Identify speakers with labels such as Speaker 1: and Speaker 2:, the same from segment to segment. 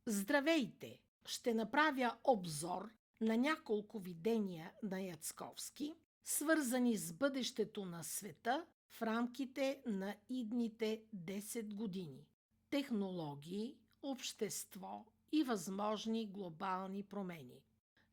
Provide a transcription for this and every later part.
Speaker 1: Здравейте! Ще направя обзор на няколко видения на Яцковски, свързани с бъдещето на света в рамките на идните 10 години. Технологии, общество и възможни глобални промени.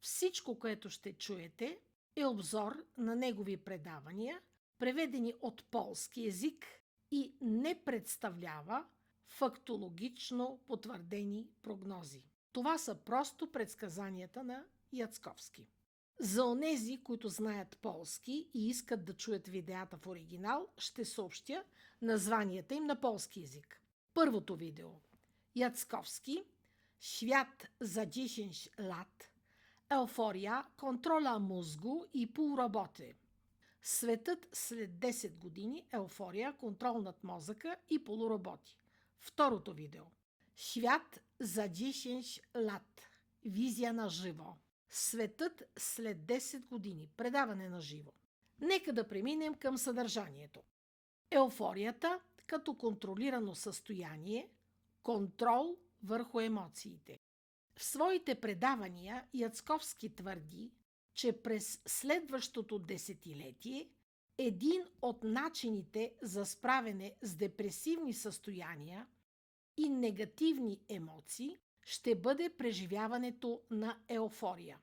Speaker 1: Всичко, което ще чуете, е обзор на негови предавания, преведени от полски език и не представлява фактологично потвърдени прогнози. Това са просто предсказанията на Яцковски. За онези, които знаят полски и искат да чуят видеята в оригинал, ще съобщя названията им на полски език. Първото видео. Яцковски. Świat za 10 lat. Еуфория, контрола mózgu и полуроботи. Светът след 10 години, еуфория, контрол над мозъка и полуроботи. Второто видео. Świat за 10 lat. Визия на живо. Светът след 10 години. Предаване на живо. Нека да преминем към съдържанието. Еуфорията като контролирано състояние, контрол върху емоциите. В своите предавания Яцковски твърди, че през следващото десетилетие един от начините за справяне с депресивни състояния и негативни емоции ще бъде преживяването на еуфория.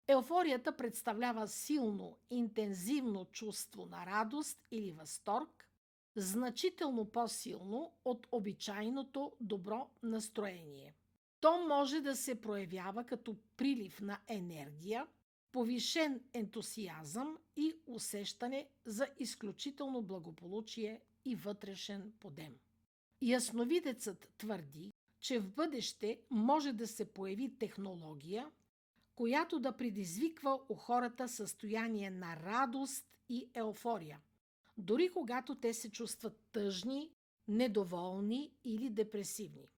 Speaker 1: Еуфорията представлява силно, интензивно чувство на радост или възторг, значително по-силно от обичайното добро настроение. То може да се проявява като прилив на енергия, повишен ентусиазъм и усещане за изключително благополучие и вътрешен подем. Ясновидецът твърди, че в бъдеще може да се появи технология, която да предизвиква у хората състояние на радост и еуфория, дори когато те се чувстват тъжни, недоволни или депресивни.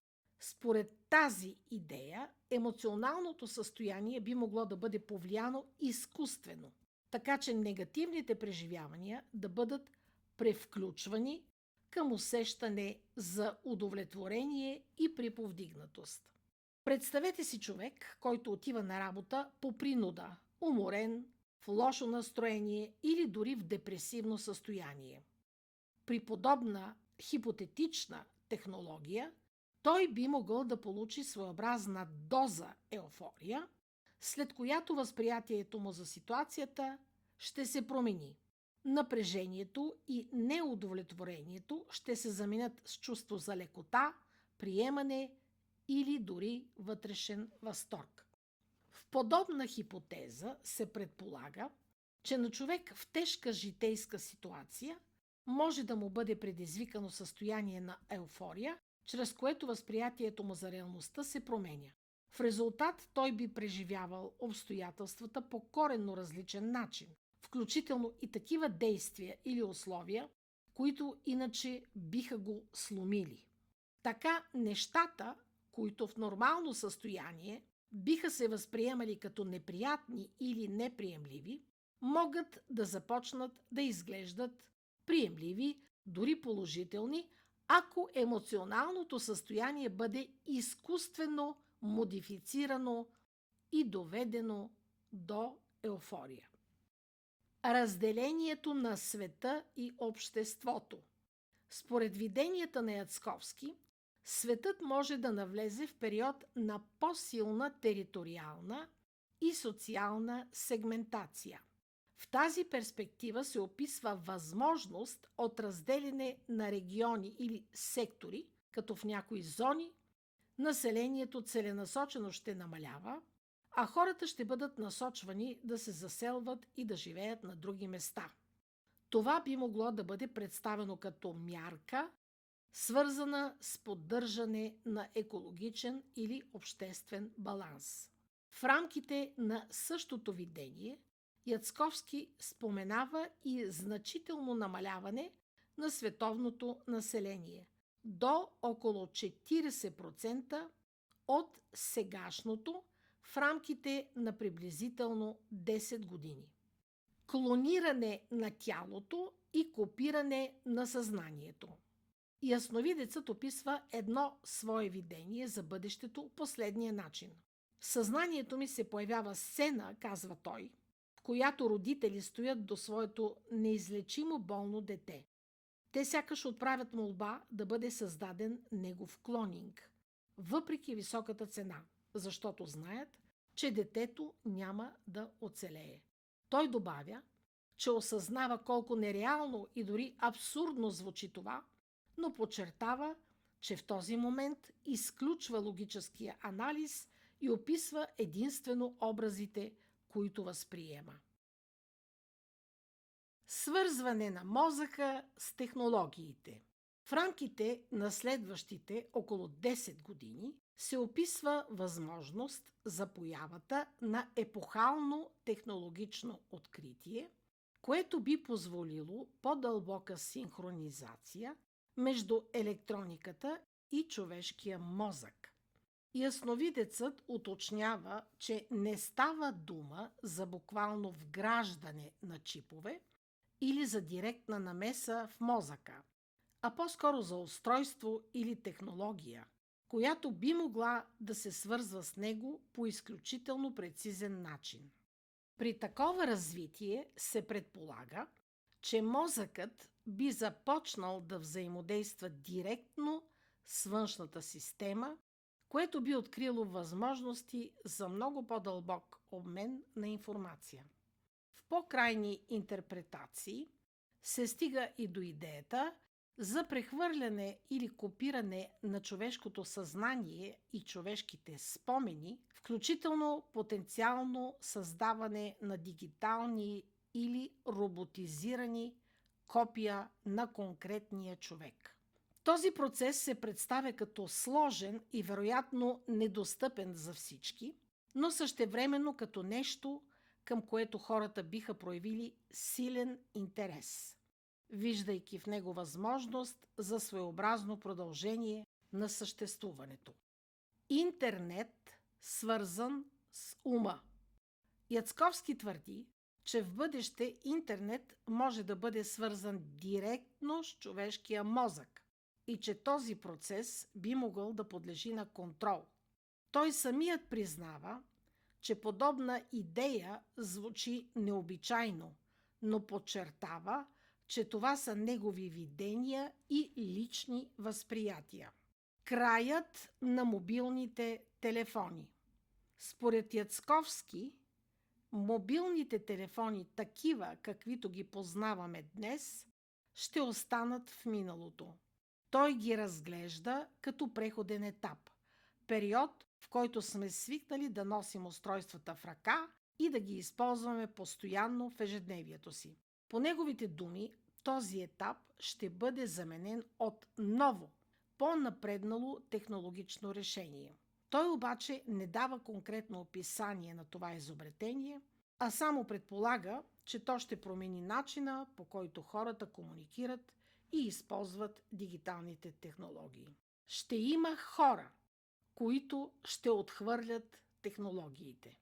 Speaker 1: Според тази идея, емоционалното състояние би могло да бъде повлияно изкуствено, така че негативните преживявания да бъдат превключвани към усещане за удовлетворение и приповдигнатост. Представете си човек, който отива на работа по принуда, уморен, в лошо настроение или дори в депресивно състояние. При подобна хипотетична технология той би могъл да получи своеобразна доза еуфория, след която възприятието му за ситуацията ще се промени. Напрежението и неудовлетворението ще се заменят с чувство за лекота, приемане или дори вътрешен възторг. В подобна хипотеза се предполага, че на човек в тежка житейска ситуация може да му бъде предизвикано състояние на еуфория, чрез което възприятието му за реалността се променя. В резултат той би преживявал обстоятелствата по коренно различен начин, включително и такива действия или условия, които иначе биха го сломили. Така нещата, които в нормално състояние биха се възприемали като неприятни или неприемливи, могат да започнат да изглеждат приемливи, дори положителни, ако емоционалното състояние бъде изкуствено модифицирано и доведено до еуфория. Разделението на света и обществото. Според виденията на Яцковски, светът може да навлезе в период на по-силна териториална и социална сегментация. В тази перспектива се описва възможност от разделяне на региони или сектори, като в някои зони населението целенасочено ще намалява, а хората ще бъдат насочвани да се заселват и да живеят на други места. Това би могло да бъде представено като мярка, свързана с поддържане на екологичен или обществен баланс. В рамките на същото видение Яцковски споменава и значително намаляване на световното население до около 40% от сегашното в рамките на приблизително 10 години. Клониране на тялото и копиране на съзнанието. Ясновидецът описва едно свое видение за бъдещето последния начин. В съзнанието ми се появява сцена, казва той, в която родители стоят до своето неизлечимо болно дете. Те сякаш отправят молба да бъде създаден негов клонинг, въпреки високата цена, защото знаят, че детето няма да оцелее. Той добавя, че осъзнава колко нереално и дори абсурдно звучи това, но подчертава, че в този момент изключва логическия анализ и описва единствено образите, които възприема. Свързване на мозъка с технологиите. В рамките на следващите около 10 години се описва възможност за появата на епохално технологично откритие, което би позволило по-дълбока синхронизация между електрониката и човешкия мозък. Ясновидецът уточнява, че не става дума за буквално вграждане на чипове или за директна намеса в мозъка, а по-скоро за устройство или технология, която би могла да се свързва с него по изключително прецизен начин. При такова развитие се предполага, че мозъкът би започнал да взаимодейства директно с външната система, което би открило възможности за много по-дълбок обмен на информация. В по-крайни интерпретации се стига и до идеята за прехвърляне или копиране на човешкото съзнание и човешките спомени, включително потенциално създаване на дигитални или роботизирани копия на конкретния човек. Този процес се представя като сложен и вероятно недостъпен за всички, но същевременно като нещо, към което хората биха проявили силен интерес, виждайки в него възможност за своеобразно продължение на съществуването. Интернет, свързан с ума. Яцковски твърди, че в бъдеще интернет може да бъде свързан директно с човешкия мозък и че този процес би могъл да подлежи на контрол. Той самият признава, че подобна идея звучи необичайно, но подчертава, че това са негови видения и лични възприятия. Краят на мобилните телефони. Според Яцковски, мобилните телефони, такива каквито ги познаваме днес, ще останат в миналото. Той ги разглежда като преходен етап, период, в който сме свикнали да носим устройствата в ръка и да ги използваме постоянно в ежедневието си. По неговите думи, този етап ще бъде заменен от ново, по-напреднало технологично решение. Той обаче не дава конкретно описание на това изобретение, а само предполага, че то ще промени начина, по който хората комуникират и използват дигиталните технологии. Ще има хора, които ще отхвърлят технологиите.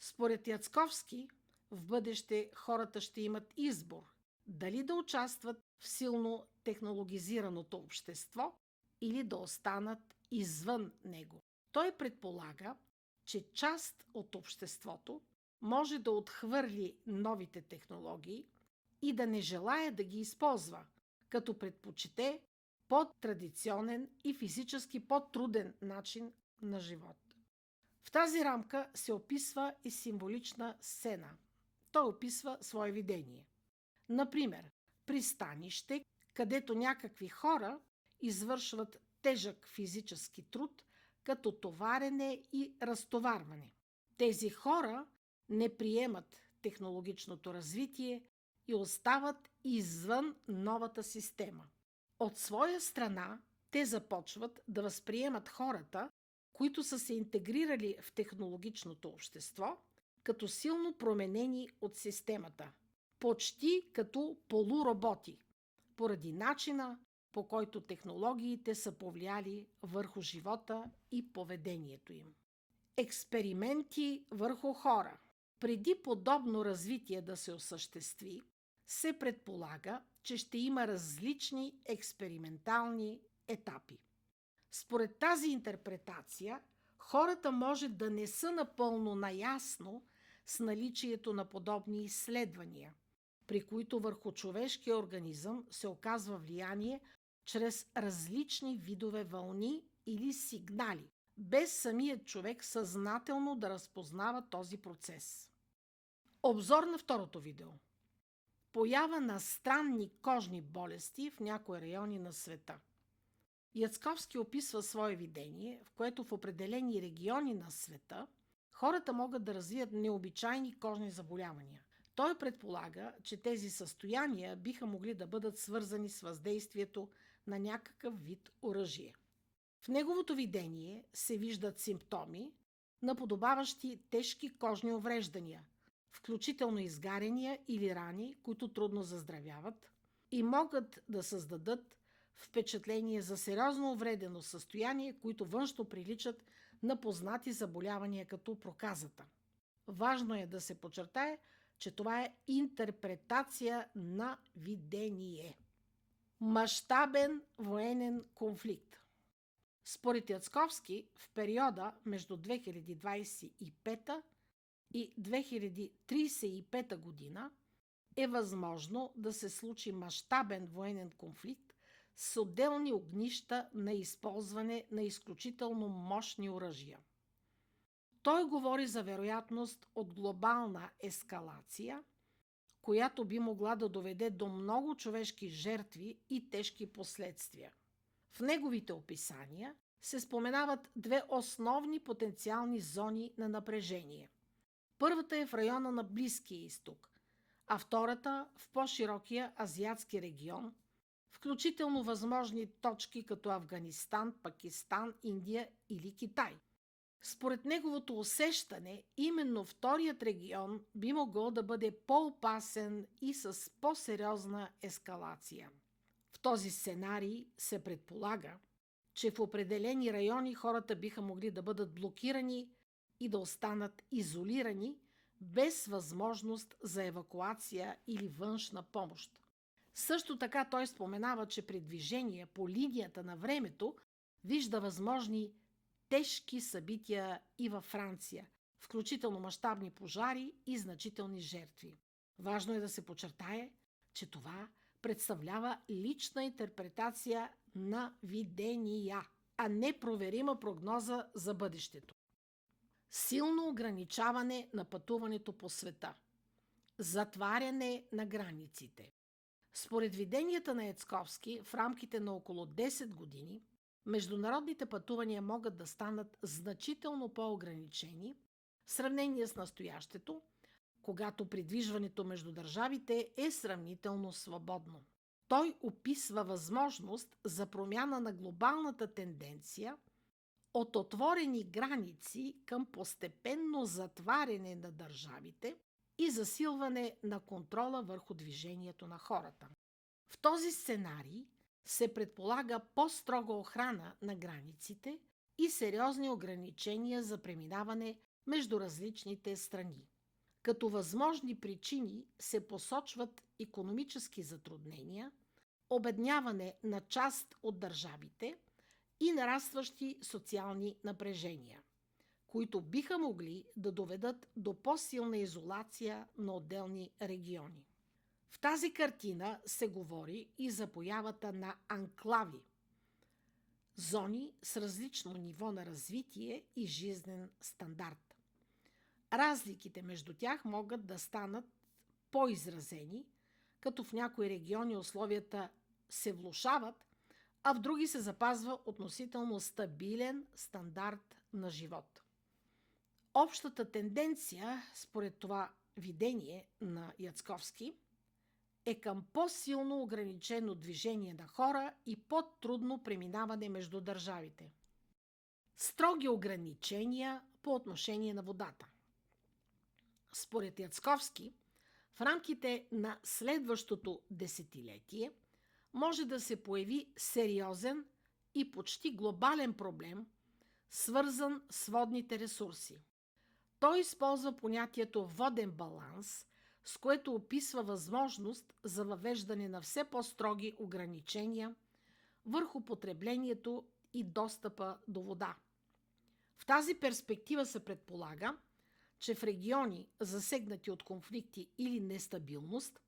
Speaker 1: Според Яцковски, в бъдеще хората ще имат избор дали да участват в силно технологизираното общество или да останат извън него. Той предполага, че част от обществото може да отхвърли новите технологии и да не желая да ги използва, като предпочете по-традиционен и физически по-труден начин на живот. В тази рамка се описва и символична сцена. Той описва свое видение. Например, пристанище, където някакви хора извършват тежък физически труд, като товарене и разтоварване. Тези хора не приемат технологичното развитие и остават извън новата система. От своя страна, те започват да възприемат хората, които са се интегрирали в технологичното общество, като силно променени от системата, почти като полуроботи, поради начина, по който технологиите са повлияли върху живота и поведението им. Експерименти върху хора. Преди подобно развитие да се осъществи, се предполага, че ще има различни експериментални етапи. Според тази интерпретация, хората може да не са напълно наясно с наличието на подобни изследвания, при които върху човешкия организъм се оказва влияние чрез различни видове вълни или сигнали, без самият човек съзнателно да разпознава този процес. Обзор на второто видео. Поява на странни кожни болести в някои райони на света. Яцковски описва свое видение, в което в определени региони на света хората могат да развият необичайни кожни заболявания. Той предполага, че тези състояния биха могли да бъдат свързани с въздействието на някакъв вид оръжие. В неговото видение се виждат симптоми, наподобаващи тежки кожни увреждания, включително изгаряния или рани, които трудно заздравяват и могат да създадат впечатление за сериозно увредено състояние, които външно приличат на познати заболявания като проказата. Важно е да се подчертае, че това е интерпретация на видение. Мащабен военен конфликт. Според Яцковски, в периода между 2025 и 2035 година е възможно да се случи мащабен военен конфликт с отделни огнища на използване на изключително мощни оръжия. Той говори за вероятност от глобална ескалация, която би могла да доведе до много човешки жертви и тежки последствия. В неговите описания се споменават две основни потенциални зони на напрежение. Първата е в района на Близкия изток, а втората в по-широкия азиатски регион, включително възможни точки като Афганистан, Пакистан, Индия или Китай. Според неговото усещане, именно вторият регион би могъл да бъде по-опасен и с по-сериозна ескалация. В този сценарий се предполага, че в определени райони хората биха могли да бъдат блокирани и да останат изолирани без възможност за евакуация или външна помощ. Също така той споменава, че при движение по линията на времето вижда възможни тежки събития и във Франция, включително мащабни пожари и значителни жертви. Важно е да се подчертае, че това представлява лична интерпретация на видения, а не проверима прогноза за бъдещето. Силно ограничаване на пътуването по света. Затваряне на границите. Според виденията на Яцковски, в рамките на около 10 години, международните пътувания могат да станат значително по-ограничени в сравнение с настоящето, когато придвижването между държавите е сравнително свободно. Той описва възможност за промяна на глобалната тенденция от отворени граници към постепенно затваряне на държавите и засилване на контрола върху движението на хората. В този сценарий се предполага по-строга охрана на границите и сериозни ограничения за преминаване между различните страни. Като възможни причини се посочват икономически затруднения, обедняване на част от държавите и нарастващи социални напрежения, които биха могли да доведат до по-силна изолация на отделни региони. В тази картина се говори и за появата на анклави, зони с различно ниво на развитие и жизнен стандарт. Разликите между тях могат да станат по-изразени, като в някои региони условията се влошават, а в други се запазва относително стабилен стандарт на живот. Общата тенденция, според това видение на Яцковски, е към по-силно ограничено движение на хора и по-трудно преминаване между държавите. Строги ограничения по отношение на водата. Според Яцковски, в рамките на следващото десетилетие може да се появи сериозен и почти глобален проблем, свързан с водните ресурси. Той използва понятието воден баланс с което описва възможност за въвеждане на все по-строги ограничения върху потреблението и достъпа до вода. В тази перспектива се предполага, че в региони, засегнати от конфликти или нестабилност,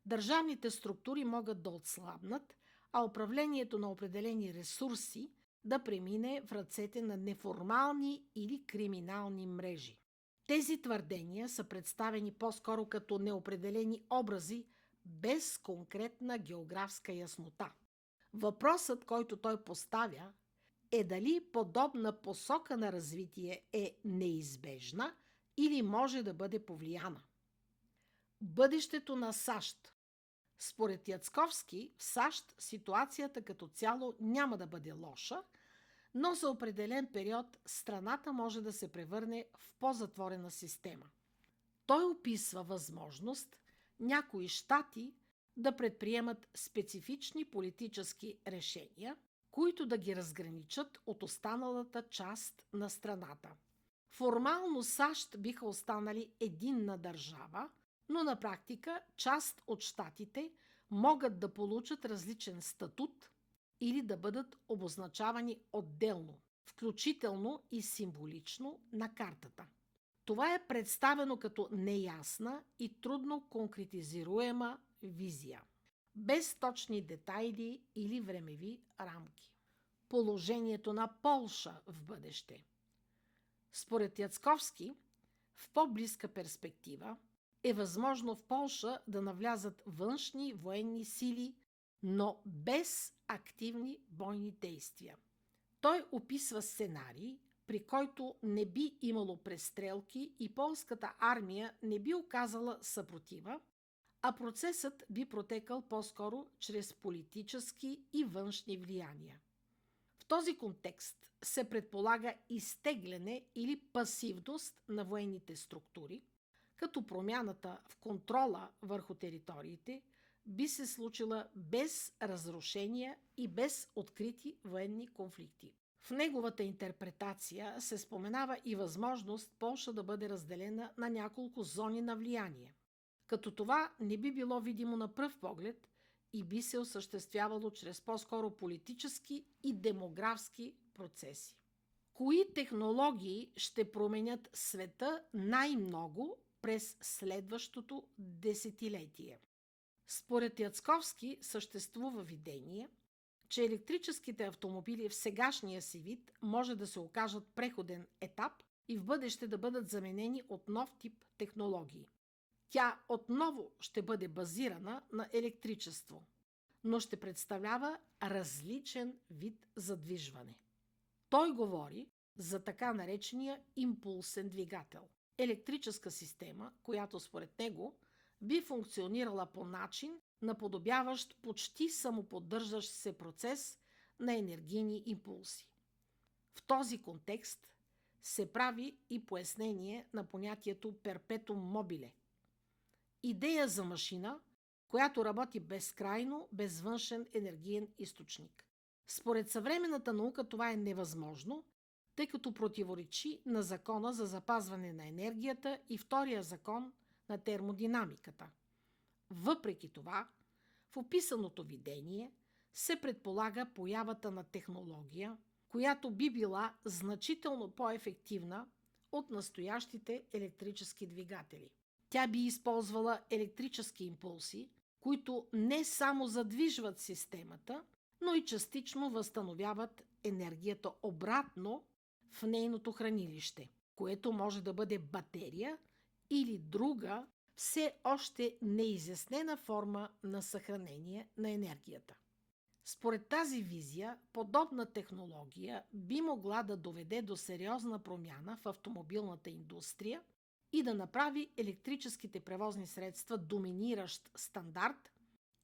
Speaker 1: държавните структури могат да отслабнат, а управлението на определени ресурси да премине в ръцете на неформални или криминални мрежи. Тези твърдения са представени по-скоро като неопределени образи без конкретна географска яснота. Въпросът, който той поставя, е дали подобна посока на развитие е неизбежна или може да бъде повлияна. Бъдещето на САЩ. Според Яцковски, в САЩ ситуацията като цяло няма да бъде лоша, но за определен период страната може да се превърне в по-затворена система. Той описва възможност някои щати да предприемат специфични политически решения, които да ги разграничат от останалата част на страната. Формално САЩ биха останали единна държава, но на практика част от щатите могат да получат различен статут или да бъдат обозначавани отделно, включително и символично на картата. Това е представено като неясна и трудно конкретизируема визия, без точни детайли или времеви рамки. Положението на Полша в бъдеще. Според Яцковски, в по-близка перспектива е възможно в Полша да навлязат външни военни сили, но без активни бойни действия. Той описва сценарий, при който не би имало престрелки и полската армия не би оказала съпротива, а процесът би протекал по-скоро чрез политически и външни влияния. В този контекст се предполага изтегляне или пасивност на военните структури, като промяната в контрола върху териториите би се случила без разрушения и без открити военни конфликти. В неговата интерпретация се споменава и възможност Полша да бъде разделена на няколко зони на влияние, като това не би било видимо на пръв поглед и би се осъществявало чрез по-скоро политически и демографски процеси. Кои технологии ще променят света най-много през следващото десетилетие? Според Яцковски съществува видение, че електрическите автомобили в сегашния си вид може да се окажат преходен етап и в бъдеще да бъдат заменени от нов тип технологии. Тя отново ще бъде базирана на електричество, но ще представлява различен вид задвижване. Той говори за така наречения импулсен двигател – електрическа система, която според него би функционирала по начин, наподобяващ почти самоподдържащ се процес на енергийни импулси. В този контекст се прави и пояснение на понятието перпетум мобиле – идея за машина, която работи безкрайно, без външен енергиен източник. Според съвременната наука това е невъзможно, тъй като противоречи на закона за запазване на енергията и втория закон на термодинамиката. Въпреки това, в описаното видение се предполага появата на технология, която би била значително по-ефективна от настоящите електрически двигатели. Тя би използвала електрически импулси, които не само задвижват системата, но и частично възстановяват енергията обратно в нейното хранилище, което може да бъде батерия или друга все още неизяснена форма на съхранение на енергията. Според тази визия, подобна технология би могла да доведе до сериозна промяна в автомобилната индустрия и да направи електрическите превозни средства доминиращ стандарт,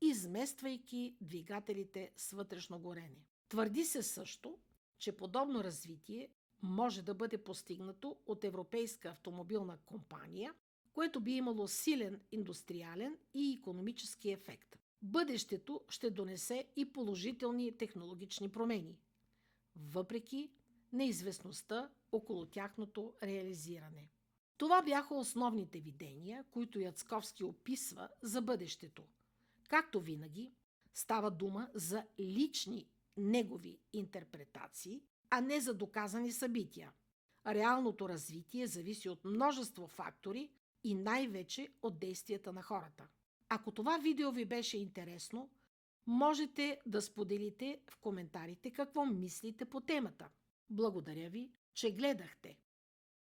Speaker 1: измествайки двигателите с вътрешно горене. Твърди се също, че подобно развитие може да бъде постигнато от европейска автомобилна компания, което би имало силен индустриален и икономически ефект. Бъдещето ще донесе и положителни технологични промени, въпреки неизвестността около тяхното реализиране. Това бяха основните видения, които Яцковски описва за бъдещето. Както винаги, става дума за лични негови интерпретации, а не за доказани събития. Реалното развитие зависи от множество фактори и най-вече от действията на хората. Ако това видео ви беше интересно, можете да споделите в коментарите какво мислите по темата. Благодаря ви, че гледахте.